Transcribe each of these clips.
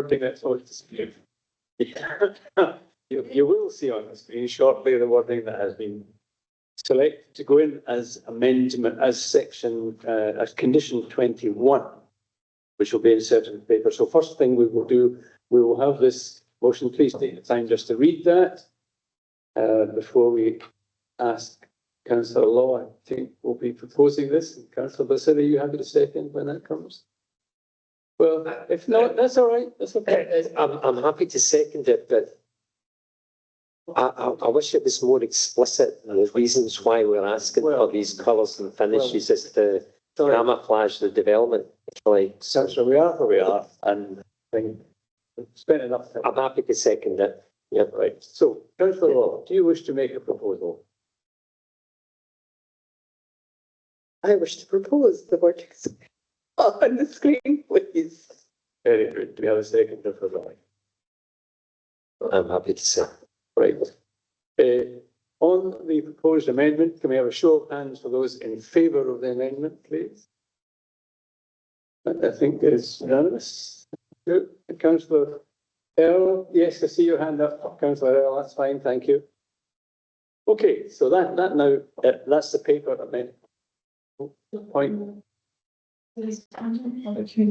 wording that's on the screen. You will see on the screen shortly the wording that has been selected to go in as amendment, as section, as condition 21, which will be inserted in the paper. So first thing we will do, we will have this motion. Please take the time just to read that before we ask Councillor Law. I think we'll be proposing this. Councillor Bassett, are you happy to second when that comes? Well, if not, that's all right. That's okay. I'm happy to second it, but I wish it was more explicit in the reasons why we're asking for these colours and finishes as to camouflage the development. Like, So we are where we are, and I think we've spent enough time. I'm happy to second it. Yeah, Right. So, Councillor Law, do you wish to make a proposal? I wish to propose the wordings on the screen, please. Very good. Do we have a second for that? I'm happy to second. Right. On the proposed amendment, can we have a show of hands for those in favour of the amendment, please? I think it's unanimous. Good. Councillor Earl, yes, I see your hand up, Councillor Earl. That's fine, thank you. Okay, so that now that's the paper amendment.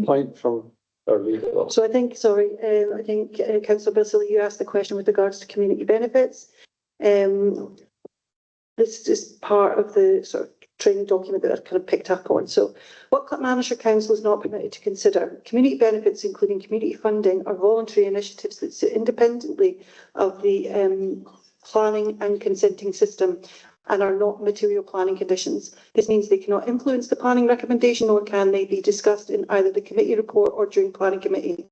Point from our leader. So I think, sorry, I think Councillor Bissell, you asked the question with regards to community benefits. This is part of the sort of training document that I've kind of picked up on. So what Clackmannanshire Council is not permitted to consider: community benefits, including community funding, are voluntary initiatives that sit independently of the planning and consenting system and are not material planning conditions. This means they cannot influence the planning recommendation, nor can they be discussed in either the committee report or during planning committee.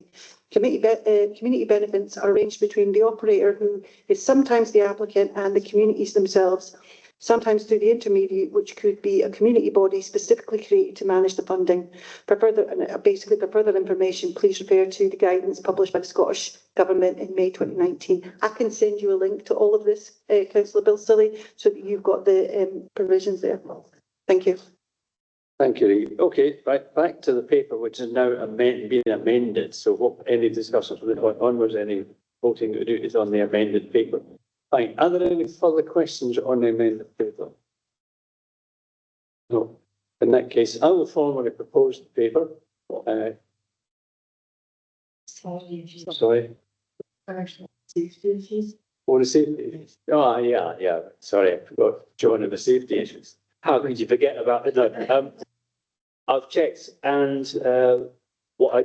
Community benefits are arranged between the operator, who is sometimes the applicant, and the communities themselves, sometimes through the intermediary, which could be a community body specifically created to manage the funding. For further information, please refer to the guidance published by the Scottish Government in May 2019. I can send you a link to all of this, Councillor Bilsilly, so that you've got the provisions there. Thank you. Thank you. Okay, right, back to the paper, which is now being amended. So what, any discussions from the point onwards, any voting to do is on the amended paper. Fine. Are there any further questions on the amended paper? No. In that case, I will formally propose the paper. Sorry. Safety issues. Oh, the safety issues. Oh, yeah. Sorry, I forgot to join in the safety issues. How could you forget about it? No. I've checked, and what I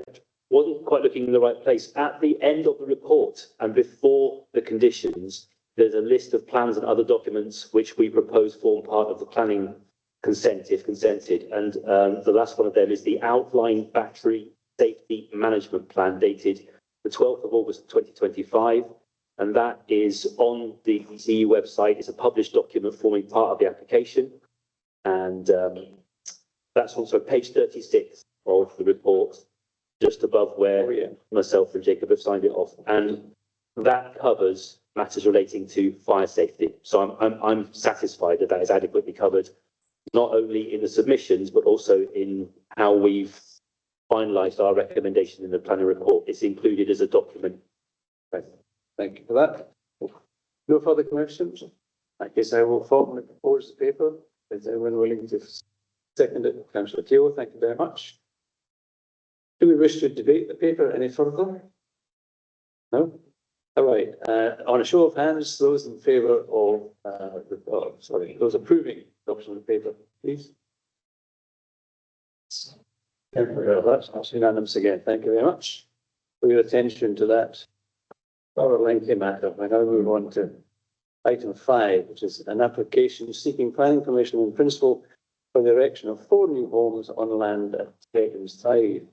wasn't quite looking in the right place. At the end of the report and before the conditions, there's a list of plans and other documents which we propose form part of the planning consent, if consented. And the last one of them is the outline battery safety management plan, dated the 12th of August 2025. And that is on the CE website. It's a published document forming part of the application. And that's also page 36 of the report, just above where myself and Jacob have signed it off. And that covers matters relating to fire safety. So I'm satisfied that that is adequately covered, not only in the submissions, but also in how we've finalised our recommendation in the planning report. It's included as a document. Right. Thank you for that. No further questions? I guess I will formally propose the paper. Is anyone willing to second it? Councillor Keogh, thank you very much. Do we wish to debate the paper any further? No? All right. On a show of hands, those in favour of, those approving adoption of the paper, please. That's unanimous again. Thank you very much for your attention to that rather lengthy matter. I now move on to item 5, which is an application seeking planning permission in principle for the erection of 4 new homes on land at Teckenside.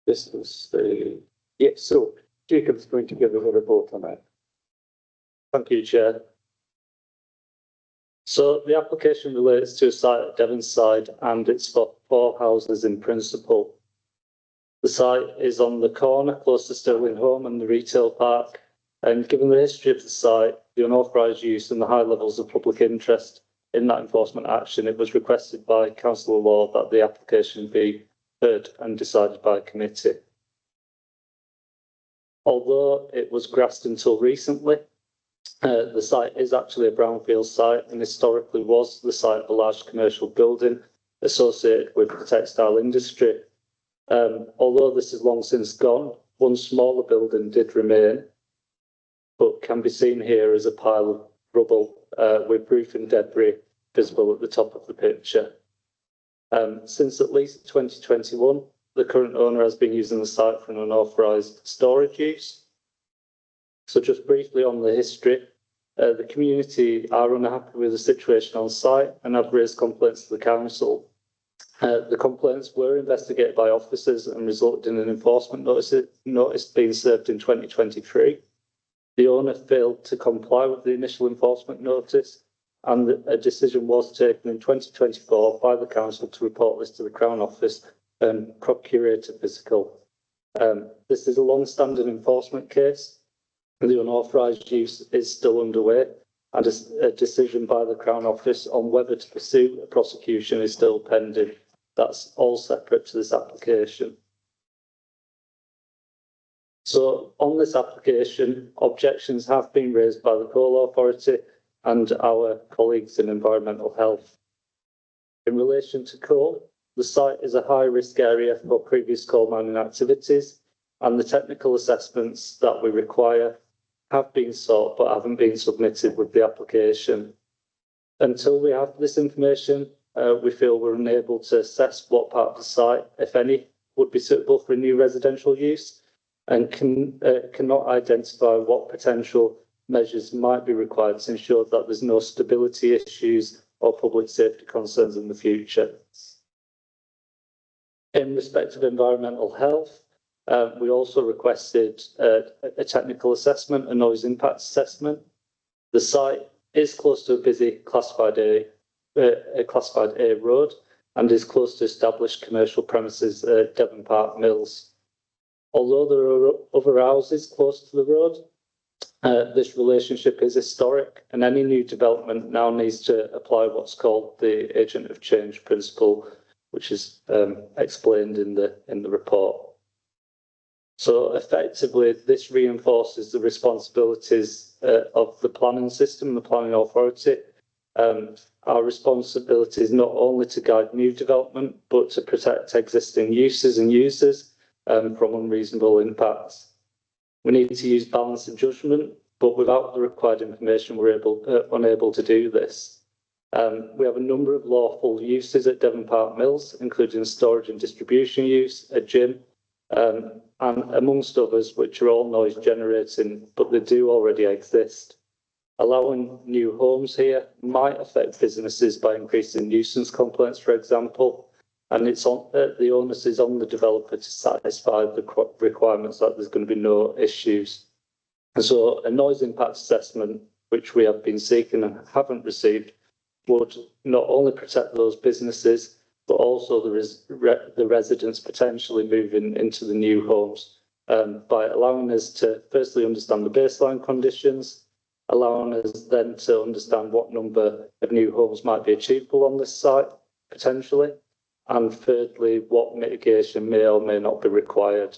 This was the, yes, so Jacob's going to give us a report on that. Thank you, Chair. So the application relates to a site at Devonside, and it's for 4 houses in principle. The site is on the corner close to Stirling Home and the retail park, and given the history of the site, the unauthorised use and the high levels of public interest in that enforcement action, it was requested by Councillor Law that the application be heard and decided by committee. Although it was grassed until recently, the site is actually a brownfield site and historically was the site of a large commercial building associated with the textile industry. Although this is long since gone, one smaller building did remain, but can be seen here as a pile of rubble with roofing debris visible at the top of the picture. Since at least 2021, the current owner has been using the site for an unauthorised storage use. So just briefly on the history, the community are unhappy with the situation on site and have raised complaints to the council. The complaints were investigated by officers and resulted in an enforcement notice being served in 2023. The owner failed to comply with the initial enforcement notice, and a decision was taken in 2024 by the council to report this to the Crown Office and procurate a physical. This is a long-standing enforcement case. The unauthorised use is still underway, and a decision by the Crown Office on whether to pursue a prosecution is still pending. That's all separate to this application. So on this application, objections have been raised by the Coal Authority and our colleagues in Environmental Health. In relation to coal, the site is a high-risk area for previous coal mining activities, and the technical assessments that we require have been sought but haven't been submitted with the application. Until we have this information, we feel we're unable to assess what part of the site, if any, would be suitable for a new residential use, and cannot identify what potential measures might be required to ensure that there's no stability issues or public safety concerns in the future. In respect of environmental health, we also requested a technical assessment, a noise impact assessment. The site is close to a busy classified A road and is close to established commercial premises at Devon Park Mills. Although there are other houses close to the road, this relationship is historic, and any new development now needs to apply what's called the agent of change principle, which is explained in the report. So effectively, this reinforces the responsibilities of the planning system, the planning authority. Our responsibility is not only to guide new development, but to protect existing uses and users from unreasonable impacts. We need to use balance and judgment, but without the required information, we're unable to do this. We have a number of lawful uses at Devon Park Mills, including storage and distribution use, a gym, and amongst others, which are all noise generating, but they do already exist. Allowing new homes here might affect businesses by increasing nuisance complaints, for example, and it's on the onus is on the developer to satisfy the requirements that there's going to be no issues. And so a noise impact assessment, which we have been seeking and haven't received, would not only protect those businesses, but also the residents potentially moving into the new homes by allowing us to firstly understand the baseline conditions, allowing us then to understand what number of new homes might be achievable on this site, potentially, and thirdly, what mitigation may or may not be required.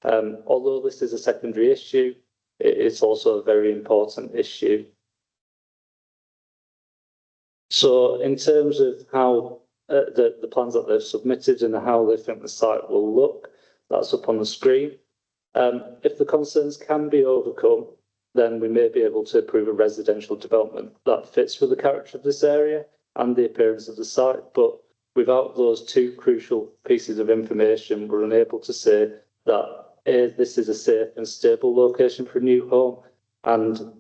Although this is a secondary issue, it is also a very important issue. So in terms of how the plans that they've submitted and how they think the site will look, that's up on the screen. If the concerns can be overcome, then we may be able to approve a residential development that fits with the character of this area and the appearance of the site. But without those two crucial pieces of information, we're unable to say that A, this is a safe and stable location for a new home, and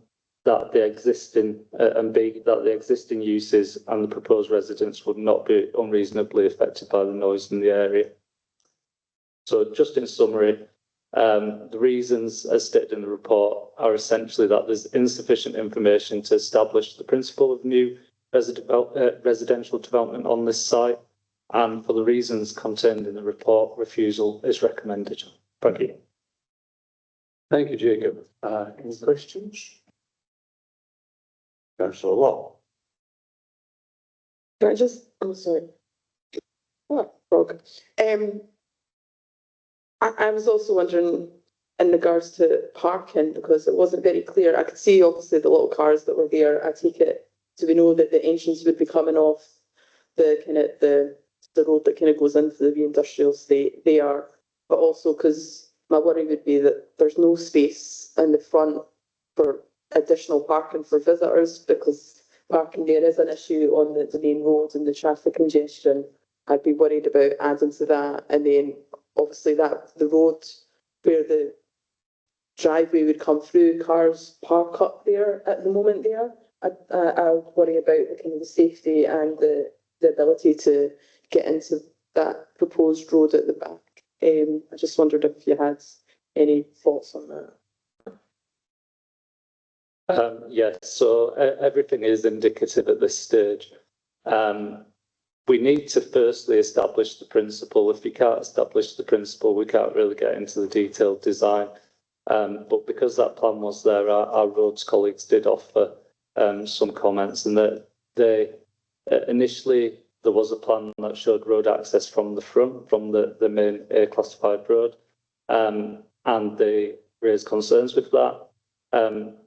that the existing and B, that the existing uses and the proposed residents would not be unreasonably affected by the noise in the area. So just in summary, the reasons as stated in the report are essentially that there's insufficient information to establish the principle of new residential development on this site, and for the reasons contained in the report, refusal is recommended. Thank you. Thank you, Jacob. Any questions? Councillor Law. Can I just, oh, sorry. What, frog? I was also wondering, in regards to parking, because it wasn't very clear. I could see obviously the little cars that were there. I take it, so we know that the entrance would be coming off the kind of the road that kind of goes into the industrial estate there, but also because my worry would be that there's no space in the front for additional parking for visitors, because parking there is an issue on the main road and the traffic congestion. I'd be worried about adding to that, and then obviously that the road where the driveway would come through, cars park up there at the moment there. I worry about the kind of the safety and the ability to get into that proposed road at the back. I just wondered if you had any thoughts on that. Yes, so everything is indicative at this stage. We need to firstly establish the principle. If we can't establish the principle, we can't really get into the detailed design. But because that plan was there, our roads colleagues did offer some comments, and that they initially there was a plan that showed road access from the front, from the main A classified road, and they raised concerns with that.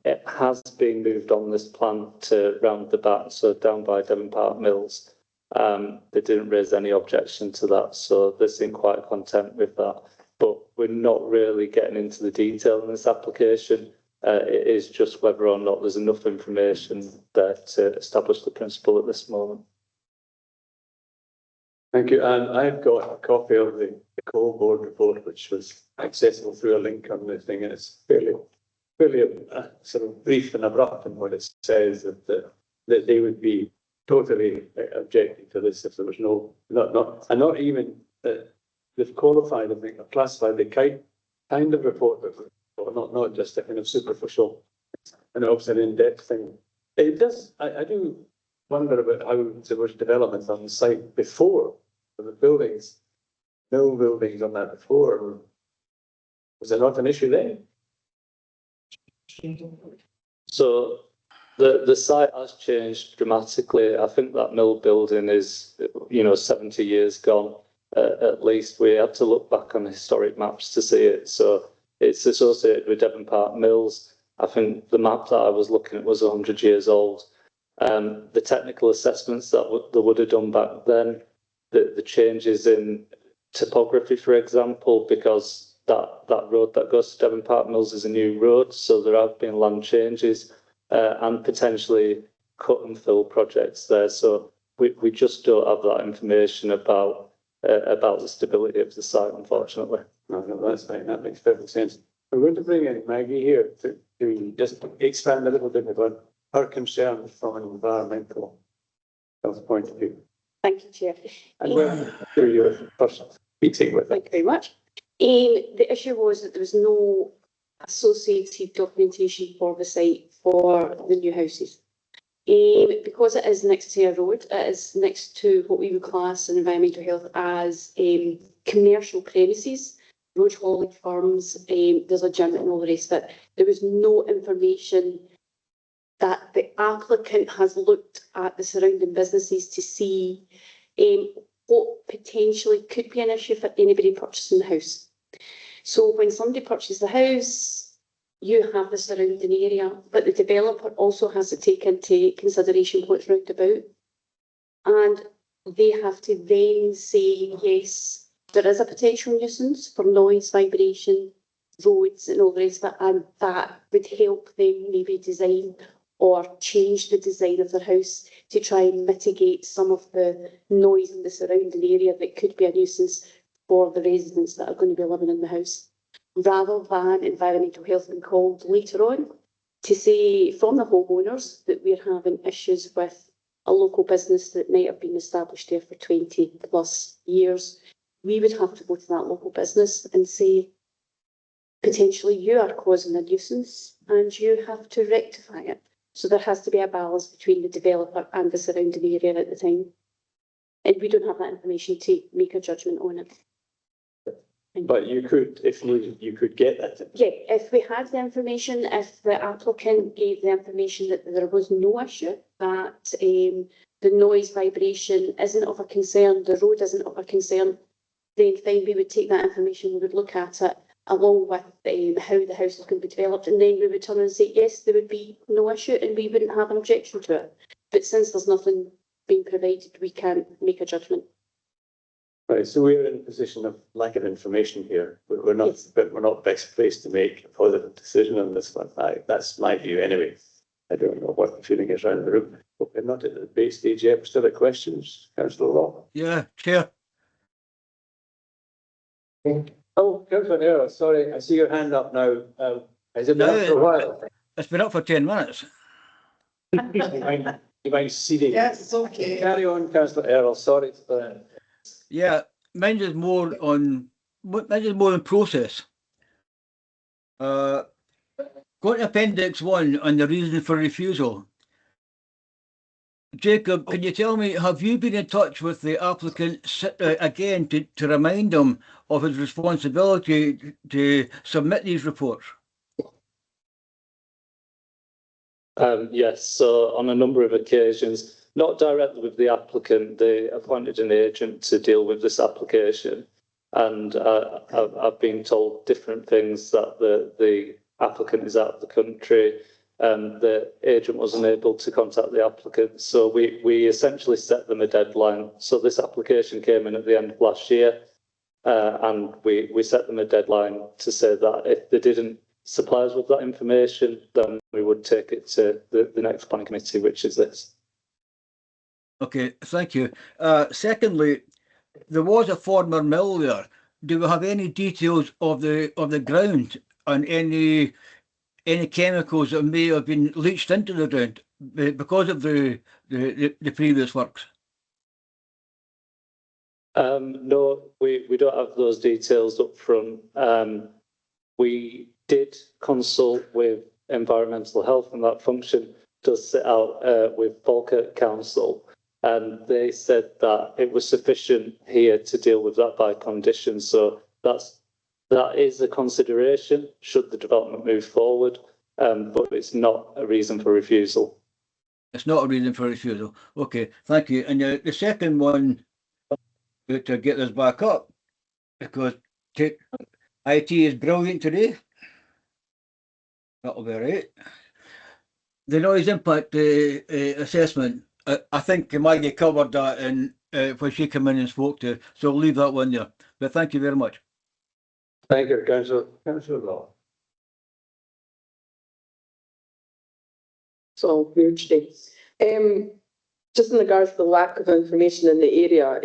It has been moved on this plan to round the back, so down by Devon Park Mills. They didn't raise any objection to that, so they seem quite content with that. But we're not really getting into the detail in this application. It is just whether or not there's enough information there to establish the principle at this moment. Thank you. And I've got a copy of the Coal Board report, which was accessible through a link on the thing, and it's fairly sort of brief and abrupt in what it says, that they would be totally objecting to this if there was not even they've qualified, I think, or classified the kind of report that not just a kind of superficial and obviously an in-depth thing. It does. I do wonder about how there was development on the site before the buildings, mill buildings on that before. Was there not an issue there? So the site has changed dramatically. I think that mill building is, 70 years gone. At least we had to look back on historic maps to see it. So it's associated with Devon Park Mills. I think the map that I was looking at was 100 years old. The technical assessments that they would have done back then, the changes in topography, for example, because that road that goes to Devon Park Mills is a new road, so there have been land changes and potentially cut and fill projects there. So we just don't have that information about the stability of the site, unfortunately. No, that's fine. That makes perfect sense. We're going to bring in Maggie here to just expand a little bit about her concerns from an environmental health point of view. Thank you, Chair. And we'll do your first meeting with it. Thank you very much. The issue was that there was no associated documentation for the site for the new houses. Because it is next to a road, it is next to what we would class in environmental health as commercial premises, road hauling firms, there's a gym and all the rest of it. There was no information that the applicant has looked at the surrounding businesses to see what potentially could be an issue for anybody purchasing the house. So when somebody purchases the house, you have the surrounding area, but the developer also has to take into consideration what's round about. And they have to then say, yes, there is a potential nuisance for noise, vibration, roads and all the rest of it, and that would help them maybe design or change the design of their house to try and mitigate some of the noise in the surrounding area that could be a nuisance for the residents that are going to be living in the house. Rather than environmental health being called later on to say from the homeowners that we're having issues with a local business that might have been established there for 20 plus years, we would have to go to that local business and say, potentially you are causing a nuisance and you have to rectify it. So there has to be a balance between the developer and the surrounding area at the time. And we don't have that information to make a judgment on it. But you could, if needed, you could get that. Yeah, if we had the information, if the applicant gave the information that there was no issue, that the noise vibration isn't of a concern, the road isn't of a concern, then fine, we would take that information, we would look at it, along with how the house is going to be developed, and then we would turn and say, yes, there would be no issue and we wouldn't have an objection to it. But since there's nothing being provided, we can't make a judgment. Right, so we're in a position of lack of information here. We're not, Yes. but we're not best placed to make a positive decision on this one. That's my view anyway. I don't know what the feeling is around the room, but we're not at the debate stage yet. We're still at questions. Councillor Law. Yeah, Chair. Oh, Councillor Errol, sorry, I see your hand up now. Has it been No, up for a while? It's been up for 10 minutes. You mind ceding? Yes, it's okay. Carry on, Councillor Errol, sorry for that. Yeah, mine is more on process. Go to Appendix 1 on the reason for refusal. Jacob, can you tell me, have you been in touch with the applicant again to remind him of his responsibility to submit these reports? Yes, so on a number of occasions, not directly with the applicant, they appointed an agent to deal with this application. And I've been told different things, that the applicant is out of the country, the agent wasn't able to contact the applicant. So we essentially set them a deadline. So this application came in at the end of last year, and we set them a deadline to say that if they didn't supply us with that information, then we would take it to the next planning committee, which is this. Okay, thank you. Secondly, there was a former mill there. Do we have any details of the ground and any chemicals that may have been leached into the ground because of the previous works? No, we don't have those details up front. We did consult with environmental health, and that function does sit out with Falkirk Council, and they said that it was sufficient here to deal with that by condition. So that is a consideration should the development move forward, but it's not a reason for refusal. It's not a reason for refusal. Okay, thank you. And the second one, to get this back up, because IT is brilliant today. That'll be right. The noise impact assessment, I think Maggie covered that in when she came in and spoke to, so I'll leave that one there. But thank you very much. Thank you, Councillor Law. It's all weird today. Just in regards to the lack of information in the area,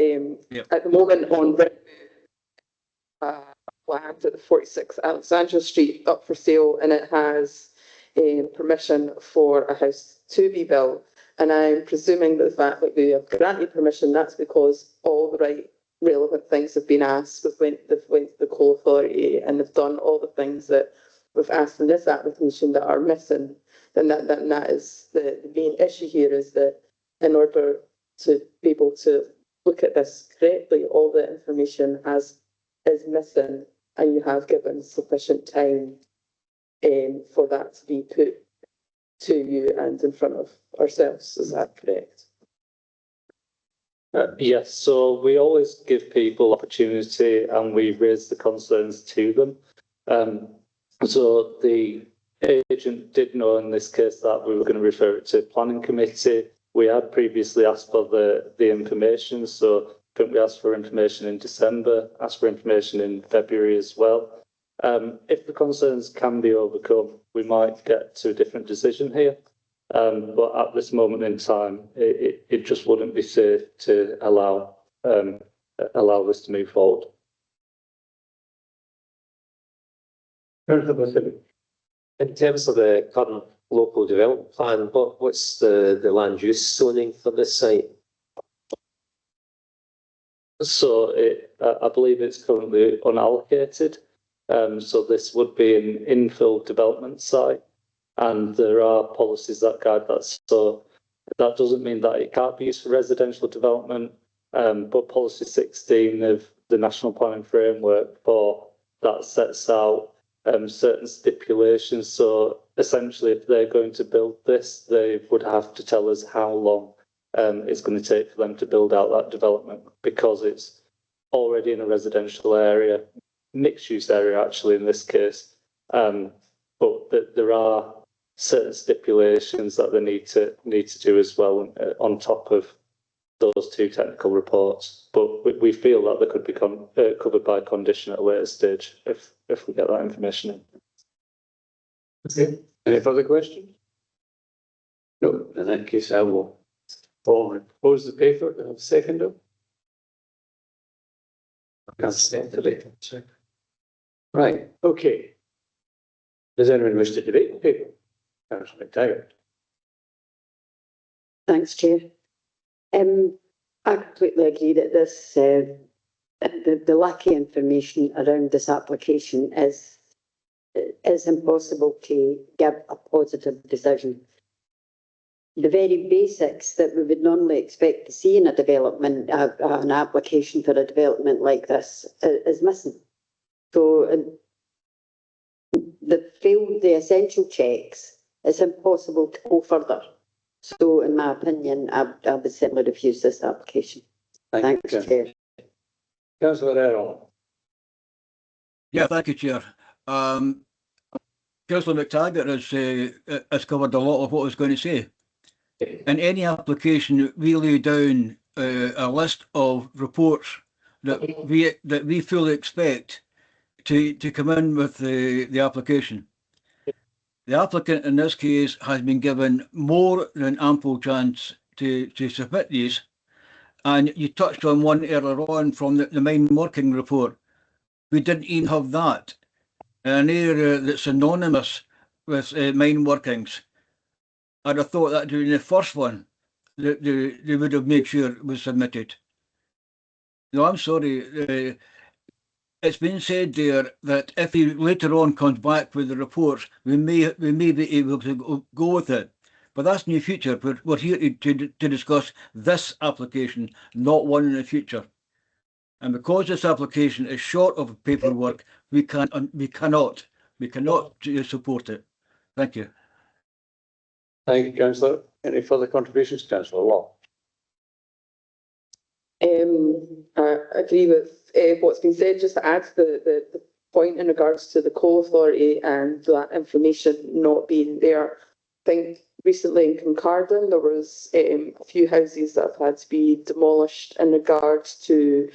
Yep. at the moment on land at the 46 Alexandra Street up for sale, and it has permission for a house to be built. And I'm presuming that the fact that we have granted permission, that's because all the right relevant things have been asked. They've went to the Coal Authority and they've done all the things that we've asked in this application that are missing. Then that is the main issue here, is that in order to be able to look at this correctly, all the information is missing, and you have given sufficient time for that to be put to you and in front of ourselves. Is that correct? Yes, so we always give people opportunity and we raise the concerns to them. So the agent did know in this case that we were going to refer it to planning committee. We had previously asked for the information, so I think we asked for information in December, asked for information in February as well. If the concerns can be overcome, we might get to a different decision here. But at this moment in time, it just wouldn't be safe to allow this to move forward. In terms of the current local development plan, what's the land use zoning for this site? So I believe it's currently unallocated. So this would be an infill development site, and there are policies that guide that. So that doesn't mean that it can't be used for residential development, but policy 16 of the National Planning Framework for that sets out certain stipulations. So essentially, if they're going to build this, they would have to tell us how long it's going to take for them to build out that development, because it's already in a residential area. mixed use area actually in this case. But there are certain stipulations that they need to do as well on top of those two technical reports. But we feel that they could be covered by condition at a later stage if we get that information in. Okay. Any further questions? No, in that case, I will close the paper. Do I have a seconder? Councillor Stanley. Right, okay. Does anyone wish to debate the paper? Councillor McTaggart. Thanks, Chair. I completely agree that this, the lack of information around this application is impossible to give a positive decision. The very basics that we would normally expect to see in a development, an application for a development like this is missing. So the essential checks, it's impossible to go further. So in my opinion, I would certainly refuse this application. Thanks, Chair. Councillor Errol. Yeah, thank you, Chair. Councillor McTaggart has covered a lot of what I was going to say. In any application, we lay down a list of reports that we fully expect to come in with the application. The applicant in this case has been given more than ample chance to submit these, and you touched on one earlier on from the mine working report. We didn't even have that. An area that's synonymous with mine workings. I'd have thought that during the first one, they would have made sure it was submitted. No, I'm sorry. It's been said there that if he later on comes back with the reports, we may be able to go with it. But that's in the future. We're here to discuss this application, not one in the future. And because this application is short of paperwork, we cannot support it. Thank you. Thank you, Councillor. Any further contributions, Councillor Law? I agree with what's been said. Just to add to the point in regards to the coal authority and that information not being there. I think recently in Kincardine there was a few houses that have had to be demolished in regards to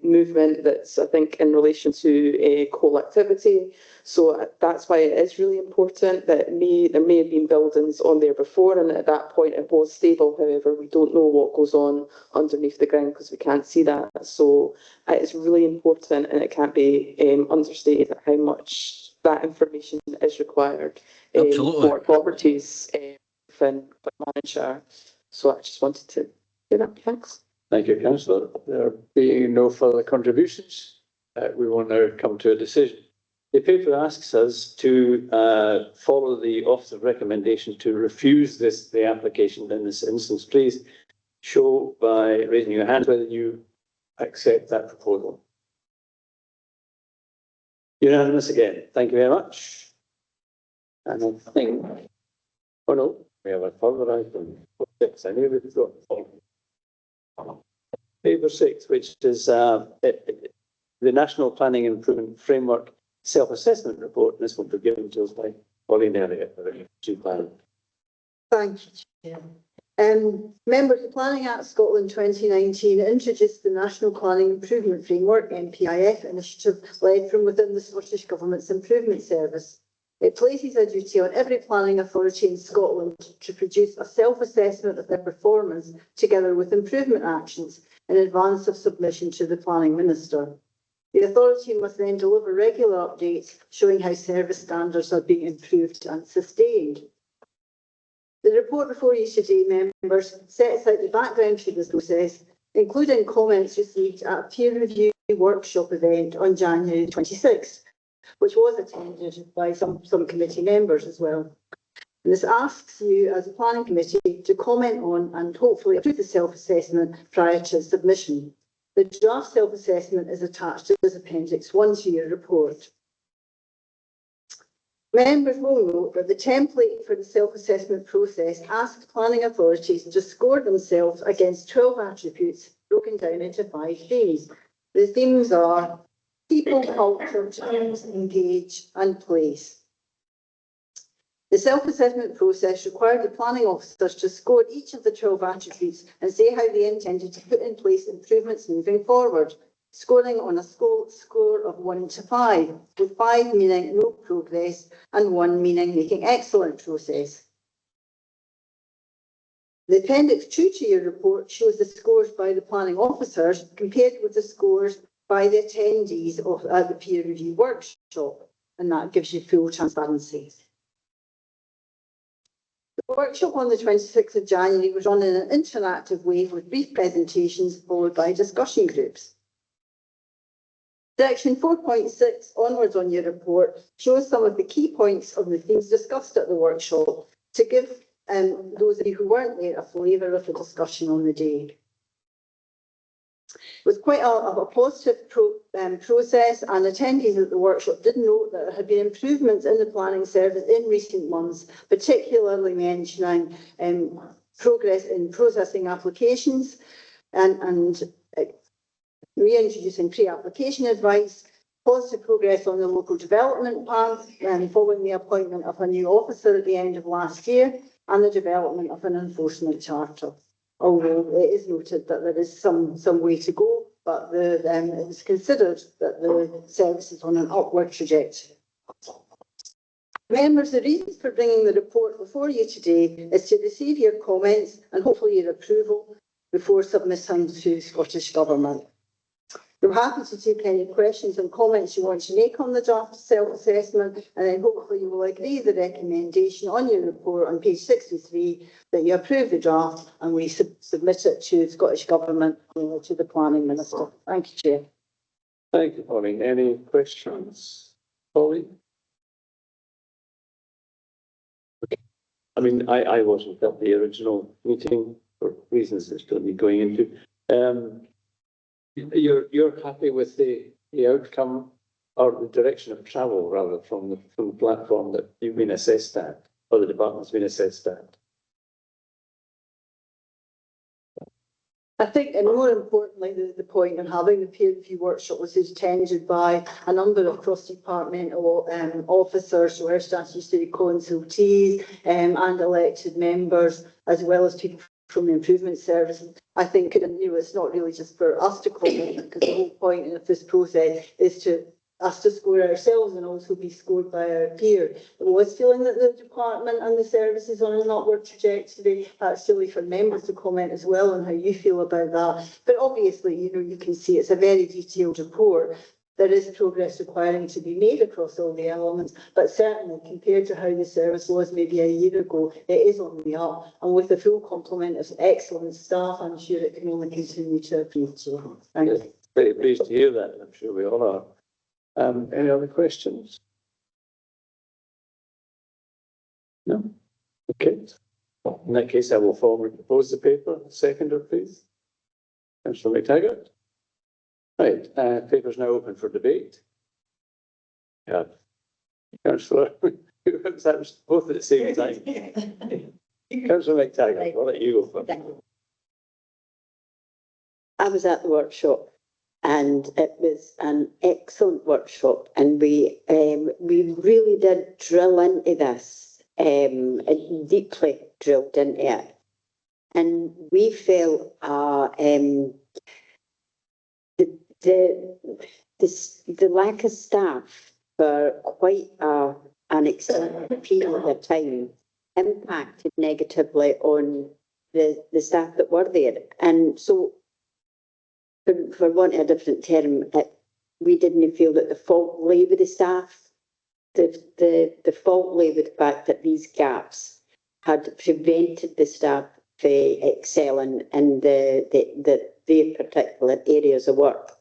movement that's, I think, in relation to coal activity. So that's why it is really important that there may have been buildings on there before, and at that point it was stable. However, we don't know what goes on underneath the ground because we can't see that. So it's really important, and it can't be understated how much that information is required for properties within Manager. So I just wanted to do that. Thanks. Thank you, Councillor. There being no further contributions, we will now come to a decision. The paper asks us to follow the officer's recommendation to refuse the application in this instance. Please show by raising your hand whether you accept that proposal. Unanimous again. Thank you very much. And I think, oh no, we have a further item. 6. I knew we'd got paper 6, which is the National Planning Improvement Framework Self-Assessment Report. This will be given to us by Pauline Elliott, the Chief Planner. Thank you, Chair. Members, the Planning Act Scotland 2019 introduced the National Planning Improvement Framework (NPIF) initiative led from within the Scottish Government's Improvement Service. It places a duty on every planning authority in Scotland to produce a self-assessment of their performance together with improvement actions in advance of submission to the Planning Minister. The authority must then deliver regular updates showing how service standards are being improved and sustained. The report before you today, members, sets out the background to this process, including comments received at a peer review workshop event on January 26th, which was attended by some committee members as well. And this asks you as a planning committee to comment on and hopefully approve the self-assessment prior to submission. The draft self-assessment is attached as Appendix 1 to your report. Members will note that the template for the self-assessment process asks planning authorities to score themselves against 12 attributes broken down into 5 themes. The themes are people, culture, teams, engage and place. The self-assessment process required the planning officers to score each of the 12 attributes and say how they intended to put in place improvements moving forward, scoring on a score of 1 to 5, with 5 meaning no progress and 1 meaning making excellent process. The Appendix 2 to your report shows the scores by the planning officers compared with the scores by the attendees at the peer review workshop, and that gives you full transparency. The workshop on the 26th of January was run in an interactive way with brief presentations followed by discussion groups. Section 4.6 onwards on your report shows some of the key points of the themes discussed at the workshop to give those of you who weren't there a flavour of the discussion on the day. It was quite a positive process, and attendees at the workshop did note that there had been improvements in the planning service in recent months, particularly mentioning progress in processing applications and reintroducing pre-application advice, positive progress on the local development plan following the appointment of a new officer at the end of last year, and the development of an enforcement charter. Although it is noted that there is some way to go, but it is considered that the service is on an upward trajectory. Members, the reasons for bringing the report before you today is to receive your comments and hopefully your approval before submitting to Scottish Government. We're happy to take any questions and comments you want to make on the draft self-assessment, and then hopefully you will agree the recommendation on your report on page 63 that you approve the draft and we submit it to the Scottish Government, to the Planning Minister. Thank you, Chair. Thank you, Pauline. Any questions, Pauline? Okay. I mean, I wasn't at the original meeting for reasons that still need going into. You're happy with the outcome or the direction of travel, rather, from the platform that you've been assessed at, or the department's been assessed at? I think, and more importantly, the point in having the peer review workshop was attended by a number of cross-departmental officers, so our statutory consultees and elected members, as well as people from the improvement service. I think it's not really just for us to comment, because the whole point of this process is to us to score ourselves and also be scored by our peer. It was feeling that the department and the service is on an upward trajectory. That's really for members to comment as well on how you feel about that. But obviously, you can see it's a very detailed report. There is progress requiring to be made across all the elements, but certainly compared to how the service was maybe a year ago, it is on the up, and with the full complement of excellent staff, I'm sure it can only continue to improve. So, thank you. Very pleased to hear that. I'm sure we all are. Any other questions? No? Okay. In that case, I will formally propose the paper. Seconder, please. Councillor McTaggart. Right, paper's now open for debate. Yeah. Councillor, that was both at the same time. Councillor McTaggart, I'll let you go first. I was at the workshop and it was an excellent workshop, and we really did drill into this, deeply drilled into it. And we felt the lack of staff for quite an extended period of time impacted negatively on the staff that were there. And so, for want of a different term, we didn't feel that the fault lay with the staff. The fault lay with the fact that these gaps had prevented the staff from excelling in their particular areas of work.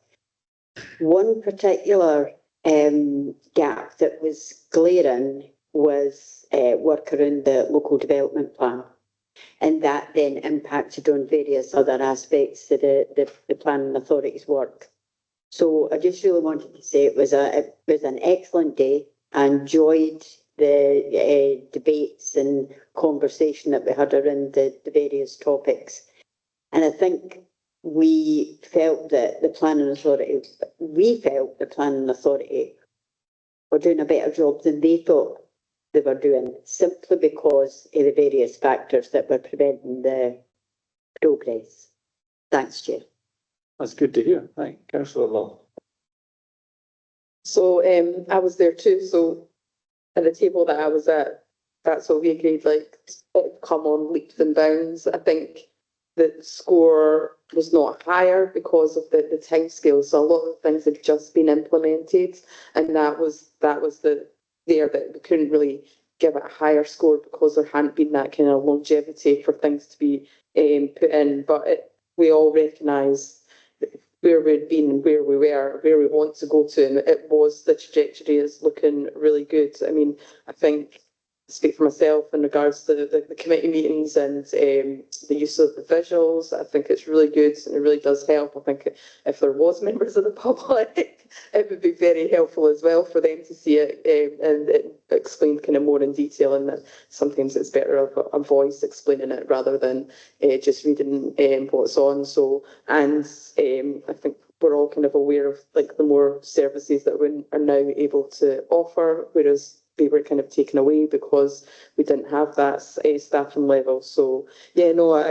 One particular gap that was glaring was work around the local development plan, and that then impacted on various other aspects of the planning authority's work. So I just really wanted to say it was an excellent day. I enjoyed the debates and conversation that we had around the various topics, and I think we felt that the planning authority were doing a better job than they thought they were doing, simply because of the various factors that were preventing the progress. Thanks, Chair. That's good to hear. Thank you, Councillor Long. So I was there too, so at the table that I was at, that's what we agreed, like, it come on leaps and bounds. I think the score was not higher because of the timescale, so a lot of things had just been implemented, and that was that we couldn't really give it a higher score because there hadn't been that kind of longevity for things to be put in, but we all recognise where we'd been and where we were, where we want to go to, and the trajectory is looking really good. I mean, I think, I speak for myself in regards to the committee meetings and the use of the visuals. I think it's really good and it really does help. I think if there was members of the public, it would be very helpful as well for them to see it and it explained kind of more in detail, and that sometimes it's better of a voice explaining it rather than just reading what's on. So, and I think we're all kind of aware of like the more services that we are now able to offer, whereas they were kind of taken away because we didn't have that staffing level. So yeah, no,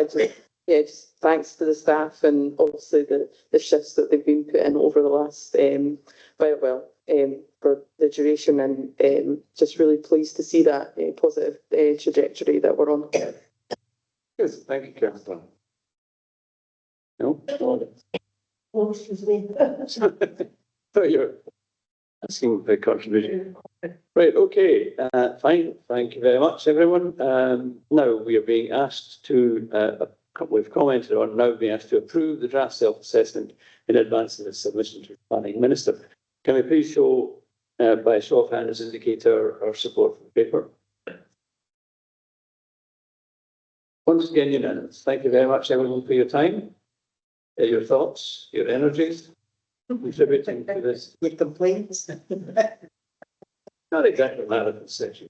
just thanks to the staff and obviously the shifts that they've been put in over the last for the duration, and just really pleased to see that positive trajectory that we're on. Good, thank you, Councillor. No? So you're asking for contribution. Right, okay, fine, thank you very much, everyone. Now we are being asked to, we've commented on now being asked to approve the draft self-assessment in advance of its submission to the Planning Minister. Can we please show, by a show of hands, indicate our support for the paper? Once again, unanimous. Thank you very much, everyone, for your time, your thoughts, your energies, contributing to this. With complaints? Not exactly marathon session.